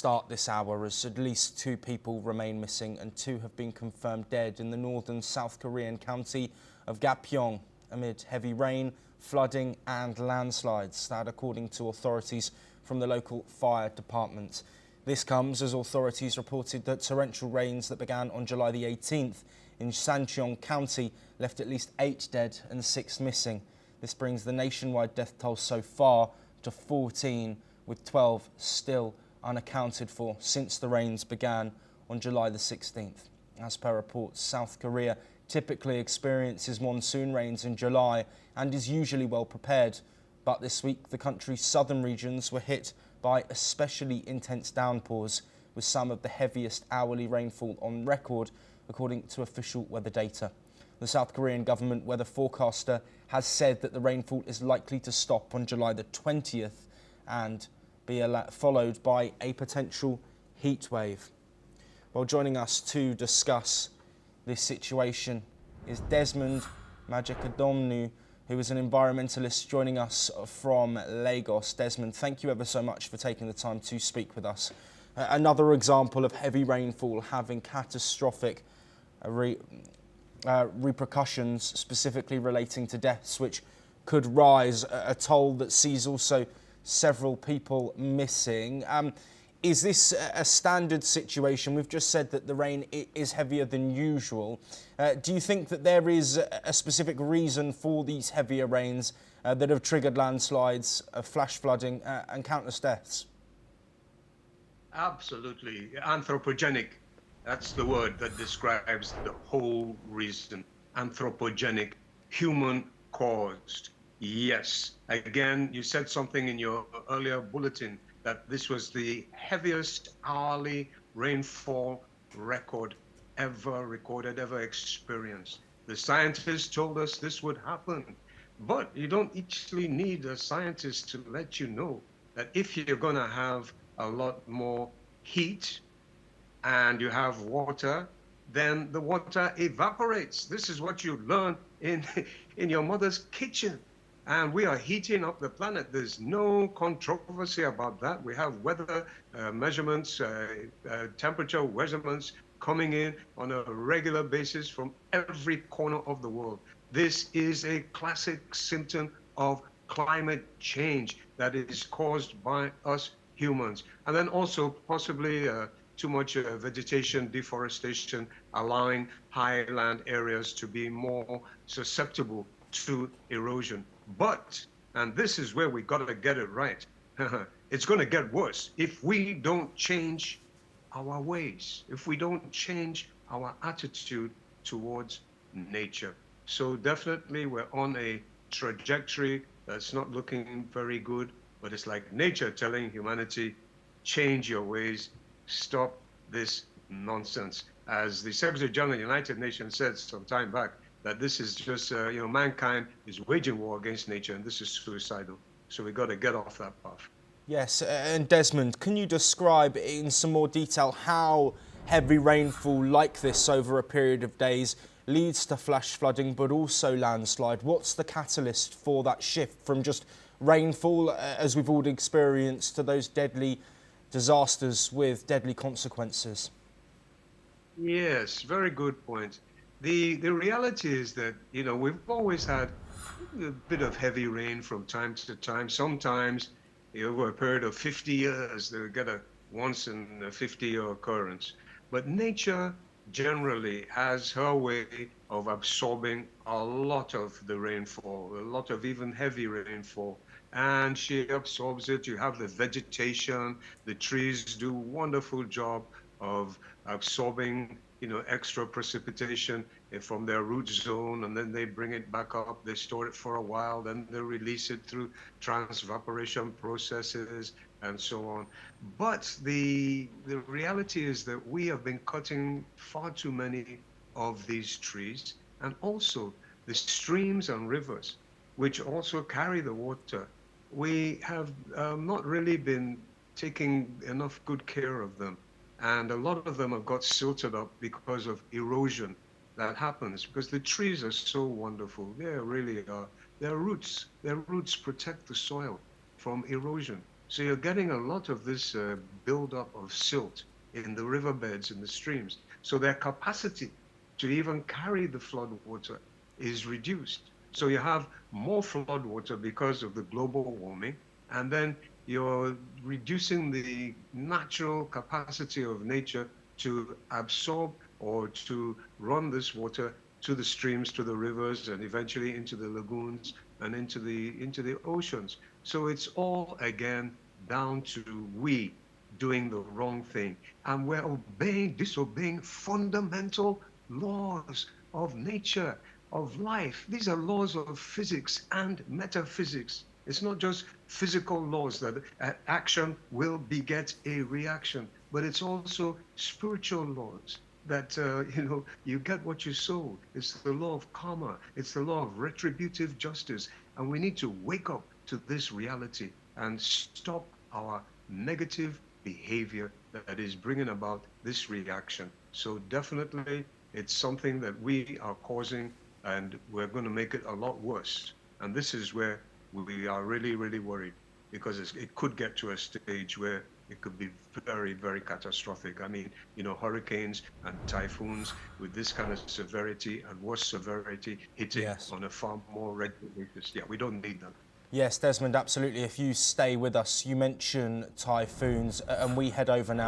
start this hour as at least 2 people remain missing and 2 have been confirmed dead in the northern South Korean county of Gapyeong amid heavy rain, flooding and landslides, that according to authorities from the local fire department. This comes as authorities reported that torrential rains that began on July the 18th in Sancheong County left at least 8 dead and 6 missing. This brings the nationwide death toll so far to 14, with 12 still unaccounted for since the rains began on July the 16th. As per reports, South Korea typically experiences monsoon rains in July and is usually well prepared. But this week, the country's southern regions were hit by especially intense downpours, with some of the heaviest hourly rainfall on record, according to official weather data. The South Korean government weather forecaster has said that the rainfall is likely to stop on July the 20th and be followed by a potential heat wave. Well, joining us to discuss this situation is Desmond Majekadomnu, who is an environmentalist joining us from Lagos. Desmond, thank you ever so much for taking the time to speak with us. Another example of heavy rainfall having catastrophic repercussions, specifically relating to deaths, which could rise, a toll that sees also several people missing. Is this a standard situation? We've just said that the rain is heavier than usual. Do you think that there is a specific reason for these heavier rains that have triggered landslides, flash flooding and countless deaths? Absolutely. Anthropogenic. That's the word that describes the whole reason. Anthropogenic, human caused. Yes. Again, you said something in your earlier bulletin that this was the heaviest hourly rainfall record ever recorded, ever experienced. The scientists told us this would happen, but you don't actually need a scientist to let you know that if you're going to have a lot more heat and you have water, then the water evaporates. This is what you learn in your mother's kitchen. And we are heating up the planet. There's no controversy about that. We have weather measurements, temperature measurements coming in on a regular basis from every corner of the world. This is a classic symptom of climate change that is caused by us humans. And then also possibly too much vegetation deforestation, allowing highland areas to be more susceptible to erosion. But, and this is where we got to get it right, it's going to get worse if we don't change our ways, if we don't change our attitude towards nature. So definitely we're on a trajectory that's not looking very good, but it's like nature telling humanity, change your ways, stop this nonsense. As the Secretary General of the United Nations said some time back, that this is just, mankind is waging war against nature, and this is suicidal. So we've got to get off that path. Yes, and Desmond, can you describe in some more detail how heavy rainfall like this over a period of days leads to flash flooding, but also landslide? What's the catalyst for that shift from just rainfall, as we've all experienced, to those deadly disasters with deadly consequences? Yes, very good point. The reality is that, we've always had a bit of heavy rain from time to time. Sometimes, over a period of 50 years, they get a once in a 50-year occurrence. But nature generally has her way of absorbing a lot of the rainfall, a lot of even heavy rainfall. And she absorbs it. You have the vegetation, the trees do a wonderful job of absorbing extra precipitation from their root zone, and then they bring it back up, they store it for a while, then they release it through transvaporation processes and so on. But the reality is that we have been cutting far too many of these trees, and also the streams and rivers, which also carry the water. We have not really been taking enough good care of them. And a lot of them have got silted up because of erosion that happens, because the trees are so wonderful. They really are. Their roots protect the soil from erosion. So you're getting a lot of this buildup of silt in the riverbeds and the streams. So their capacity to even carry the flood water is reduced. So you have more flood water because of the global warming, and then you're reducing the natural capacity of nature to absorb or to run this water to the streams, to the rivers, and eventually into the lagoons and into the oceans. So it's all again down to we doing the wrong thing, and we're disobeying fundamental laws of nature, of life. These are laws of physics and metaphysics. It's not just physical laws that action will beget a reaction, but it's also spiritual laws that, you get what you sow. It's the law of karma. It's the law of retributive justice. And we need to wake up to this reality and stop our negative behavior that is bringing about this reaction. So definitely, it's something that we are causing, and we're going to make it a lot worse. And this is where we are really, really worried, because it could get to a stage where it could be very, very catastrophic. I mean, hurricanes and typhoons with this kind of severity and worse severity hitting Yes. on a far more regular basis. Yeah, we don't need that. Yes, Desmond, absolutely. If you stay with us, you mention typhoons, and we head over now